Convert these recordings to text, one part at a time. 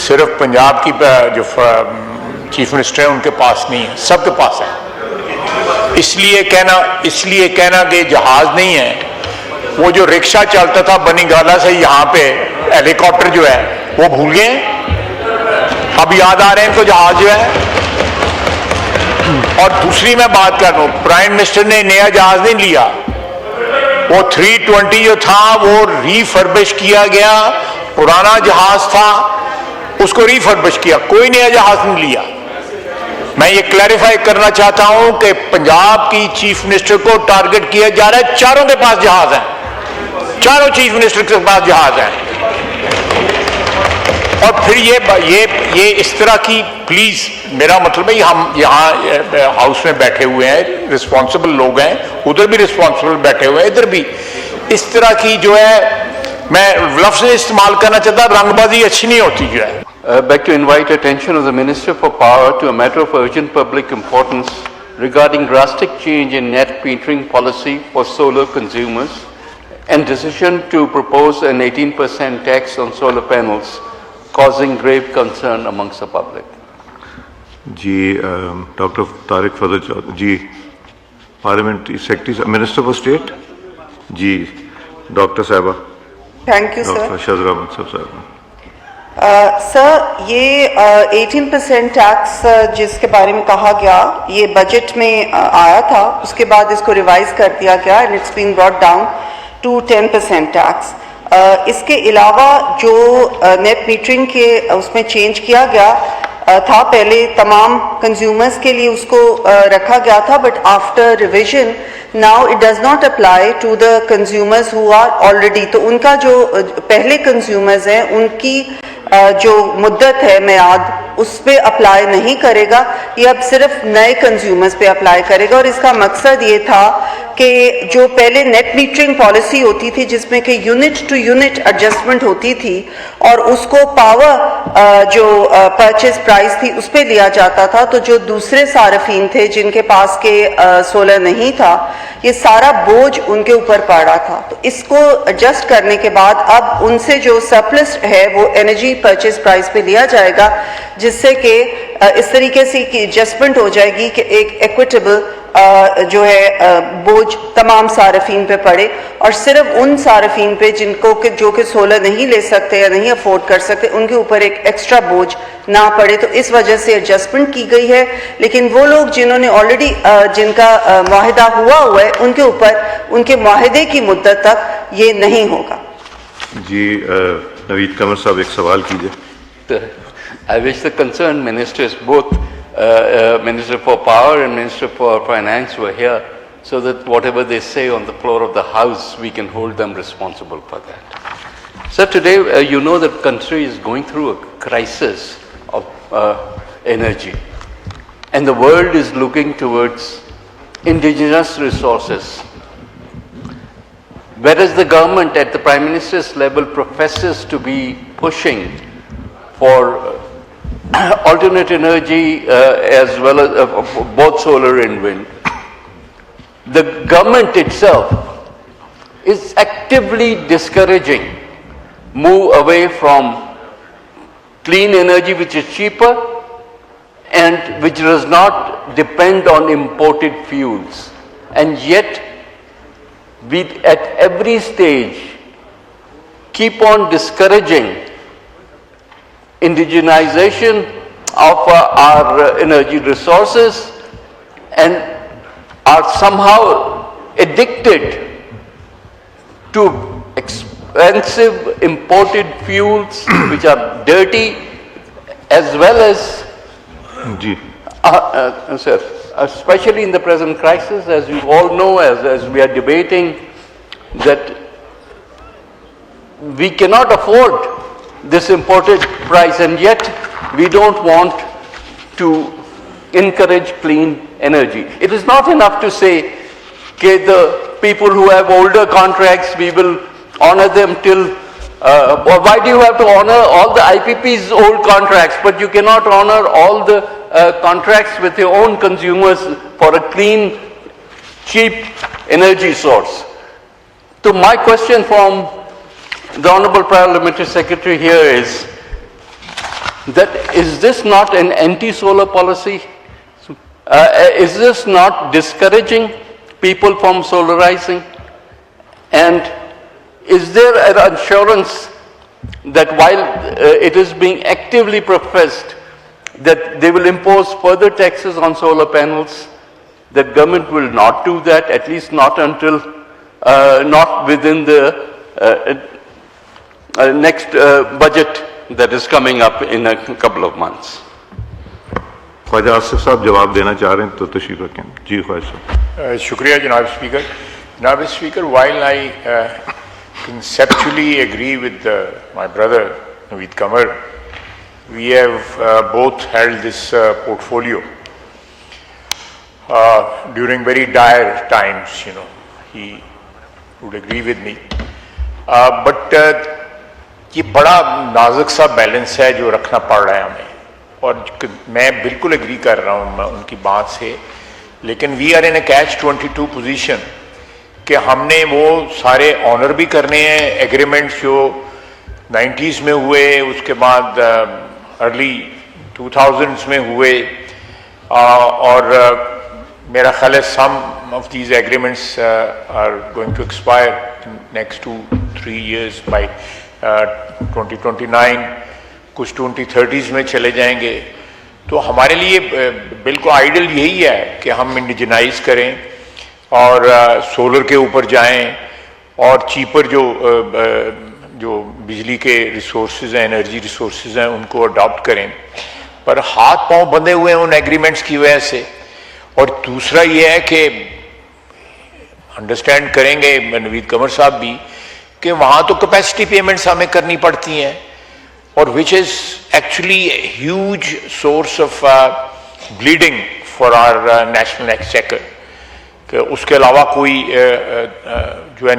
صرف پنجاب کی جو چیف منسٹر ہیں ان کے پاس نہیں ہے، سب کے پاس ہے. اس لیے کہنا کہ جہاز نہیں ہے. وہ جو رکشا چلتا تھا بنی گالا سے یہاں پہ ہیلی کاپٹر جو ہے وہ بھول گئے ہیں. اب یاد آ رہے ہیں ان کو جہاز جو ہے. اور دوسری میں بات کر رہا ہوں، پرائم منسٹر نے نیا جہاز نہیں لیا. وہ 320 جو تھا وہ ریفربش کیا گیا، پرانا جہاز تھا اس کو ریفربش کیا، کوئی نیا جہاز نہیں لیا. میں یہ کلیریفائی کرنا چاہتا ہوں کہ پنجاب کی چیف منسٹر کو ٹارگٹ کیا جا رہا ہے. چاروں کے پاس جہاز ہیں، چاروں چیف منسٹر کے پاس جہاز ہیں. اور پھر یہ اس طرح کی، پلیز میرا مطلب ہے ہم یہاں ہاؤس میں بیٹھے ہوئے ہیں، رسپانسبل لوگ ہیں، ادھر بھی رسپانسبل بیٹھے ہوئے ہیں، ادھر بھی اس طرح کی جو ہے، میں لفظ استعمال کرنا چاہتا، رنگ بازی اچھی نہیں ہوتی جو ہے. Beg to invite attention of the Minister for Power to a matter of urgent public importance regarding drastic change in net metering policy for solar consumers and decision to propose an 18% tax on solar panels, causing grave concern amongst the public. جی doctor Tariq Fazal Chaudhry ji, parliamentary secretary minister for state. جی doctor صاحبہ. Thank you sir. Doctor Shahzada Ahmed صاحب. Sir یہ 18% tax جس کے بارے میں کہا گیا، یہ بجٹ میں آیا تھا، اس کے بعد اس کو ریوائز کر دیا گیا and it's been brought down to 10% tax. اس کے علاوہ جو نیٹ میٹرنگ کے اس میں چینج کیا گیا تھا، پہلے تمام کنزیومرز کے لیے اس کو رکھا گیا تھا، but after revision now it does not apply to the consumers who are already. تو ان کا جو پہلے کنزیومرز ہیں ان کی جو مدت ہے میعاد اس پہ اپلائی نہیں کرے گا، یہ اب صرف نئے کنزیومرز پہ اپلائی کرے گا. اور اس کا مقصد یہ تھا کہ جو پہلے نیٹ میٹرنگ پالیسی ہوتی تھی جس میں کہ یونٹ ٹو یونٹ ایڈجسٹمنٹ ہوتی تھی اور اس کو پاور جو پرچیز پرائز تھی اس پہ لیا جاتا تھا، تو جو دوسرے صارفین تھے جن کے پاس کے سولر نہیں تھا، یہ سارا بوجھ ان کے اوپر پڑ رہا تھا. تو اس کو ایڈجسٹ کرنے کے بعد اب ان سے جو سرپلس ہے وہ انرجی پرچیز پرائز پہ لیا جائے گا، جس سے کہ اس طریقے سے ایڈجسٹمنٹ ہو جائے گی کہ ایک ایکویٹیبل جو ہے بوجھ تمام صارفین پہ پڑے، اور صرف ان صارفین پہ جن کو جو کہ سولر نہیں لے سکتے یا نہیں افورڈ کر سکتے ان کے اوپر ایک ایکسٹرا بوجھ نہ پڑے. تو اس وجہ سے ایڈجسٹمنٹ کی گئی ہے. لیکن وہ لوگ جنہوں نے آلریڈی جن کا معاہدہ ہوا ہے ان کے اوپر ان کے معاہدے کی مدت تک یہ نہیں ہوگا. جی نوید قمر صاحب ایک سوال کیجیے. I wish the concerned ministers, both Minister for Power and Minister for Finance were here, so that whatever they say on the floor of the House, we can hold them responsible for that. So today, you know the country is going through a crisis of energy, and the world is looking towards indigenous resources. Whereas the government at the Prime Minister's level professes to be pushing for alternate energy as well as both solar and wind, the government itself is actively discouraging move away from clean energy which is cheaper and which does not depend on imported fuels. And yet we at every stage keep on discouraging indigenization of our energy resources and are somehow addicted to expensive imported fuels which are dirty, as well as sir, especially in the present crisis, as you all know, as we are debating, that we cannot afford this imported price, and yet we don't want to encourage clean energy. It is not enough to say that the people who have older contracts, we will honor them till why do you have to honor all the IPP's old contracts, but you cannot honor all the contracts with your own consumers for a clean, cheap energy source? So my question from the Honorable Parliamentary Secretary here is, that is this not an anti-solar policy? Is this not discouraging people from solarizing? And is there an assurance that while it is being actively professed that they will impose further taxes on solar panels, that government will not do that, at least not until, not within the next budget that is coming up in a couple of months? Khwaja Asif साहब जवाब देना चाह रहे हैं तो तशरीफ रखें। जी ख्वाजा साहब। शुक्रिया जनाब स्पीकर। जनाब speaker, while I conceptually agree with my brother Naveed Qamar, we have both held this portfolio during very dire times, you know, he would agree with me. But ये बड़ा नाजुक सा बैलेंस है जो रखना पड़ रहा है हमें, और मैं बिल्कुल एग्री कर रहा हूँ उनकी बात से, लेकिन we are in a catch-22 position कि हमने वो सारे ऑनर भी करने हैं एग्रीमेंट्स जो 90s में हुए, उसके बाद अर्ली 2000s में हुए, और मेरा ख्याल है some of these agreements are going to expire in next 2-3 years by 2029, कुछ 2030s में चले जाएंगे। तो हमारे लिए बिल्कुल आइडियल यही है कि हम इंडिजनाइज करें और सोलर के ऊपर जाएं और चीपर जो बिजली के रिसोर्सेज हैं, एनर्जी रिसोर्सेज हैं, उनको अडॉप्ट करें। पर हाथ पांव बंधे हुए हैं उन एग्रीमेंट्स की वजह से। और दूसरा ये है कि अंडरस्टैंड करेंगे नवीद कमर साहब भी कि वहाँ तो कैपेसिटी पेमेंट्स हमें करनी पड़ती हैं, और which is actually huge source of bleeding for our national exchequer, कि उसके अलावा कोई जो है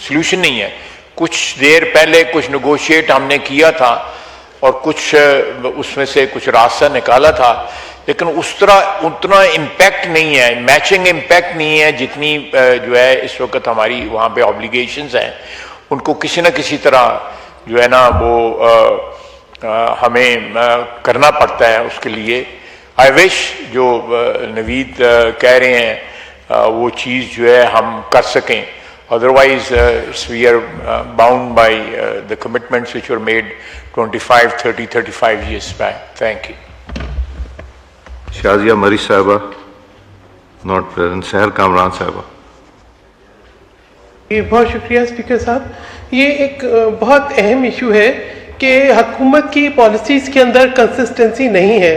सल्यूशन नहीं है। कुछ देर पहले कुछ नेगोशिएट हमने किया था और कुछ उसमें से कुछ रास्ता निकाला था, लेकिन उस तरह उतना इम्पैक्ट नहीं है, मैचिंग इम्पैक्ट नहीं है जितनी जो है इस वक्त हमारी वहाँ पे ऑब्लिगेशंस हैं, उनको किसी न किसी तरह जो है ना वो हमें करना पड़ता है उसके लिए। आई विश जो नवीद कह रहे हैं वो चीज़ जो है हम कर सकें, otherwise we are bound by the commitments which were made 25, 30, 35 years back. Thank you. Shazia मरी साहबा, नॉट प्रेजेंट। सहर कामरान साहबा। बहुत शुक्रिया स्पीकर साहब। ये एक बहुत अहम इशू है कि हुकूमत की पॉलिसीज़ के अंदर कंसिस्टेंसी नहीं है।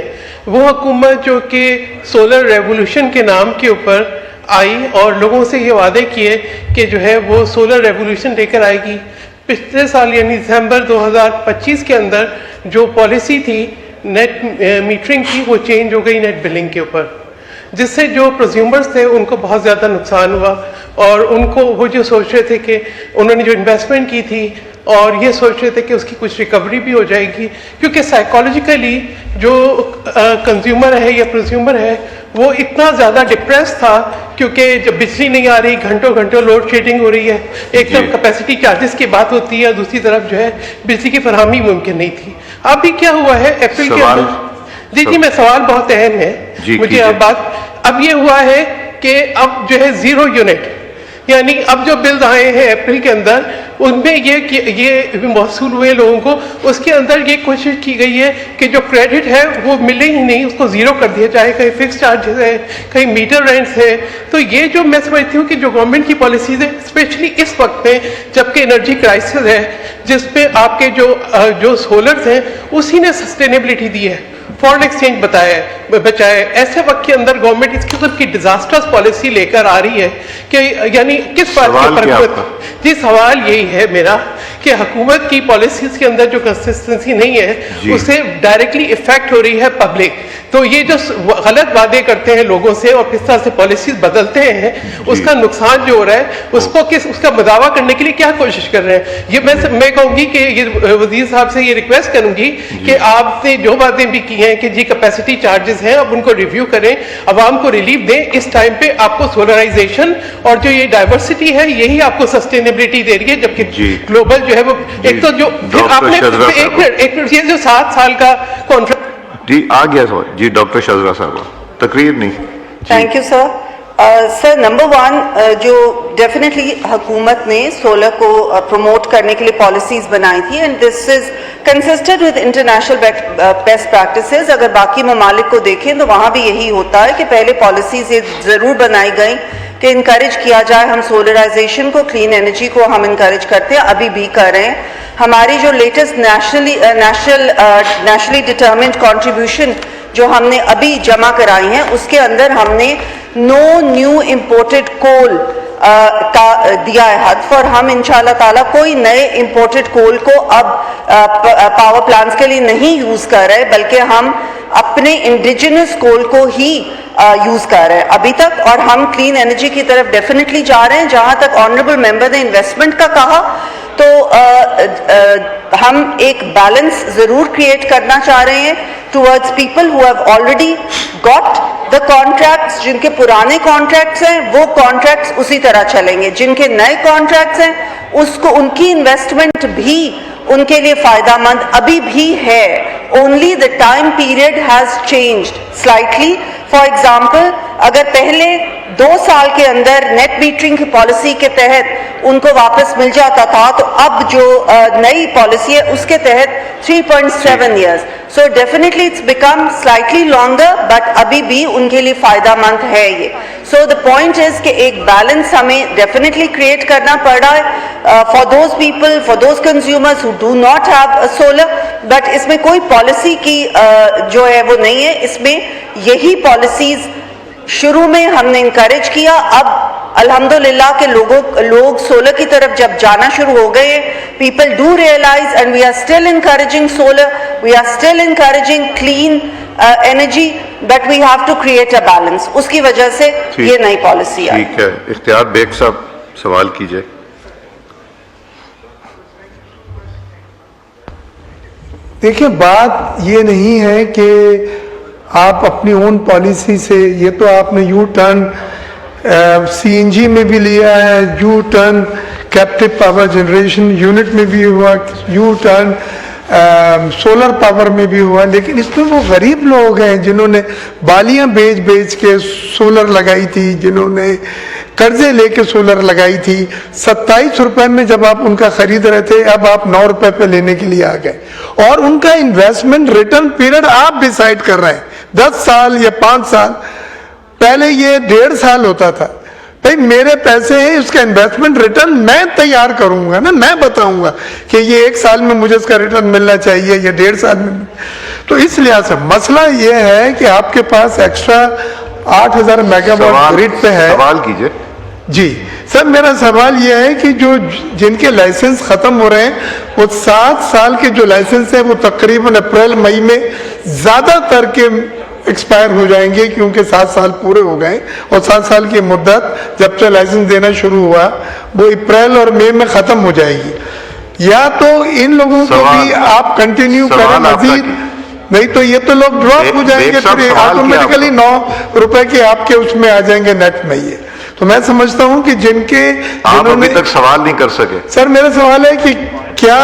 वो हुकूमत जो कि सोलर रेवोल्यूशन के नाम के ऊपर आई और लोगों से ये वादे किए कि जो है वो सोलर रेवोल्यूशन लेकर आएगी, पिछले साल यानी दिसंबर 2025 के अंदर जो पॉलिसी थी नेट मीटरिंग की वो चेंज हो गई नेट बिलिंग के ऊपर, जिससे जो प्रोज्यूमर्स थे उनको बहुत ज़्यादा नुकसान हुआ। और उनको वो जो सोच रहे थे कि उन्होंने जो इन्वेस्टमेंट की थी और ये सोच रहे थे कि उसकी कुछ रिकवरी भी हो जाएगी, क्योंकि साइकोलॉजिकली जो कंज्यूमर है या प्रोज्यूमर है वो इतना ज़्यादा डिप्रेस था, क्योंकि जब बिजली नहीं आ रही, घंटों घंटों लोड शेडिंग हो रही है, एक तरफ कैपेसिटी चार्जेस की बात होती है, दूसरी तरफ जो है बिजली की फरहमी मुमकिन नहीं थी। अभी क्या हुआ है अप्रैल के अंदर? जी मैं सवाल बहुत अहम है मुझे अब बात। अब ये हुआ है कि अब जो है 0 यूनिट, यानी अब जो बिल्स आए हैं अप्रैल के अंदर उनमें ये मौसूल हुए लोगों को, उसके अंदर ये कोशिश की गई है कि जो क्रेडिट है वो मिले ही नहीं, उसको ज़ीरो कर दिया जाए। कहीं फिक्स चार्जेस है, कहीं मीटर रेंट्स है। तो ये जो मैं समझती हूँ कि जो गवर्नमेंट की पॉलिसीज़ है, स्पेशली इस वक्त में जबकि एनर्जी क्राइसिस है, जिसपे आपके जो सोलर्स हैं उसी ने सस्टेनेबिलिटी दी है, फॉरेन एक्सचेंज बचाए। ऐसे वक्त के अंदर गवर्नमेंट इस किस्म की डिजास्टर्स पॉलिसी लेकर आ रही है कि यानी किस बात पर? जी सवाल यही है मेरा कि हुकूमत की पॉलिसीज के अंदर जो कंसिस्टेंसी नहीं है उससे डायरेक्टली इफेक्ट हो रही है पब्लिक। तो ये जो गलत वादे करते हैं लोगों से और किस तरह से पॉलिसीज बदलते हैं, उसका नुकसान जो हो रहा है उसका मुदावा करने के लिए क्या कोशिश कर रहे हैं? ये मैं कहूँगी कि ये वजीर साहब से ये रिक्वेस्ट करूँगी कि आपने जो बातें भी की हैं कि जी कैपेसिटी चार्जेस हैं, अब उनको रिव्यू करें, आवाम को रिलीफ दें। इस टाइम पे आपको सोलराइजेशन और जो ये डाइवर्सिटी है यही आपको सस्टेनेबिलिटी दे रही है, जबकि ग्लोबल जो है वो एक तो जो फिर डॉक्टर आपने शजरा साहब। एक मिनट ये जो 7 साल का कॉन्ट्रैक्ट जी आ गया सवाल जी डॉक्टर शजरा साहब तकरीर नहीं thank you sir. Sir number one, जो डेफिनेटली हुकूमत ने सोलर को प्रमोट करने के लिए पॉलिसीज बनाई थी and this is consistent with international best practices. अगर बाकी ममालिक को देखें तो वहाँ भी यही होता है कि पहले पॉलिसीज ये ज़रूर बनाई गई कि इनकरेज किया जाए, हम सोलराइजेशन को, क्लीन एनर्जी को हम इनकरेज करते हैं, अभी भी कर रहे हैं। हमारी जो लेटेस्ट नेशनली डिटर्मिन्ड कंट्रीब्यूशन जो हमने अभी जमा कराई हैं उसके अंदर हमने नो न्यू इम्पोर्टेड कोल का दिया है हद, और हम इंशाल्लाह ताला कोई नए इम्पोर्टेड कोल को अब पावर प्लांट्स के लिए नहीं यूज कर रहे, बल्कि हम अपने इंडिजिनस कोल को ही यूज कर रहे हैं अभी तक। और हम क्लीन एनर्जी की तरफ डेफिनेटली जा रहे हैं। जहां तक ऑनरेबल मेंबर ने इन्वेस्टमेंट का कहा तो हम एक बैलेंस जरूर क्रिएट करना चाह रहे हैं towards people who have already got the contracts. जिनके पुराने कॉन्ट्रैक्ट्स हैं वो कॉन्ट्रैक्ट्स उसी तरह चलेंगे, जिनके नए कॉन्ट्रैक्ट्स हैं उसको उनकी इन्वेस्टमेंट भी उनके लिए फायदामंद अभी भी है। Only the time period has changed slightly. For example, अगर पहले 2 साल के अंदर नेट मीटरिंग की पॉलिसी के तहत उनको वापस मिल जाता था, तो अब जो नई पॉलिसी है उसके तहत 3.7 years। So definitely it's become slightly longer, but अभी भी उनके लिए फायदामंद है ये। सो द पॉइंट इज कि एक बैलेंस हमें डेफिनेटली क्रिएट करना पड़ रहा है for those people, for those consumers who do not have solar. But इसमें कोई पॉलिसी की जो है वो नहीं है, इसमें यही पॉलिसीज शुरू में हमने इनकरेज किया। अब अल्हम्दुलिल्लाह के लोग सोलर की तरफ जब जाना शुरू हो गए, people do realise and we are still encouraging solar, we are still encouraging clean energy, but we have to create a balance. उसकी वजह से ये नई पॉलिसी है। ठीक है, इख्तियार बेग साहब सवाल कीजिए। देखिए, बात ये नहीं है कि आप अपनी ओन पॉलिसी से, ये तो आपने यू टर्न सीएनजी में भी लिया है, U turn captive power generation unit में भी हुआ, यू टर्न सोलर पावर में भी हुआ, लेकिन इसमें वो गरीब लोग हैं जिन्होंने बालियां बेच बेच के सोलर लगाई थी, जिन्होंने कर्जे लेके सोलर लगाई थी। 27 रुपए में जब आप उनका खरीद रहे थे, अब आप 9 रुपए पे लेने के लिए आ गए, और उनका इन्वेस्टमेंट रिटर्न पीरियड आप डिसाइड कर रहे हैं, 10 साल या 5 साल। पहले ये 1.5 साल होता था। भाई मेरे पैसे हैं, उसका इन्वेस्टमेंट रिटर्न मैं तैयार करूंगा ना, मैं बताऊंगा कि ये 1 साल में मुझे इसका रिटर्न मिलना चाहिए या 1.5 साल में। तो इस लिहाज से मसला ये है कि आपके पास एक्स्ट्रा 8000 मेगावाट ग्रिड पे है। सवाल कीजिए जी सर, मेरा सवाल यह है कि जो जिनके लाइसेंस खत्म हो रहे हैं, वो 7 साल के जो लाइसेंस है वो तकरीबन अप्रैल मई में ज्यादातर के एक्सपायर हो जाएंगे, क्योंकि 7 साल पूरे हो गए, और 7 साल की मुद्दत जब से लाइसेंस देना शुरू हुआ वो अप्रैल और मई में खत्म हो जाएगी। या तो इन लोगों को भी आप कंटिन्यू करें मजीद, नहीं तो ये तो लोग ड्रॉप हो जाएंगे, फिर ऑटोमेटिकली 9 रुपए के आपके उसमें आ जाएंगे नेट में। ये तो मैं समझता हूं कि आप अभी तक सवाल नहीं कर सके। सर मेरा सवाल है कि क्या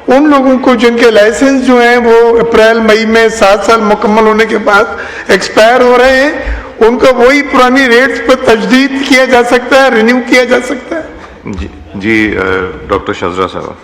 उन लोगों को जिनके लाइसेंस जो हैं वो अप्रैल मई में 7 साल मुकम्मल होने के बाद एक्सपायर हो रहे हैं, उनको वही पुरानी रेट्स पर तजदीद किया जा सकता है, रिन्यू किया जा सकता है? जी डॉक्टर शजरा साहब।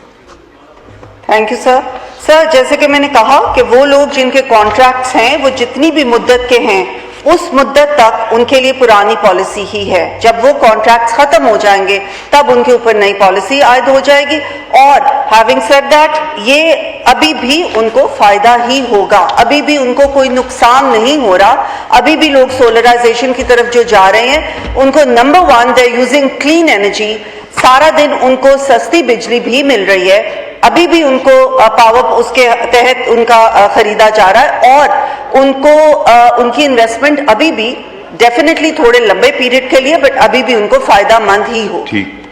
Thank you sir. सर जैसे कि मैंने कहा कि वो लोग जिनके कॉन्ट्रैक्ट्स हैं वो जितनी भी मुद्दत के हैं उस मुद्दत तक उनके लिए पुरानी पॉलिसी ही है। जब वो कॉन्ट्रैक्ट्स खत्म हो जाएंगे तब उनके ऊपर नई पॉलिसी आयद हो जाएगी। और हैविंग सेड दैट, ये अभी भी उनको फायदा ही होगा, अभी भी उनको कोई नुकसान नहीं हो रहा। अभी भी लोग सोलराइजेशन की तरफ जो जा रहे हैं उनको number 1 they using clean energy, सारा दिन उनको सस्ती बिजली भी मिल रही है, अभी भी उनको पावर उसके तहत उनका खरीदा जा रहा है, और उनको उनकी इन्वेस्टमेंट अभी भी डेफिनेटली थोड़े लंबे पीरियड के लिए, बट अभी भी उनको फायदा मंद ही हो। ठीक।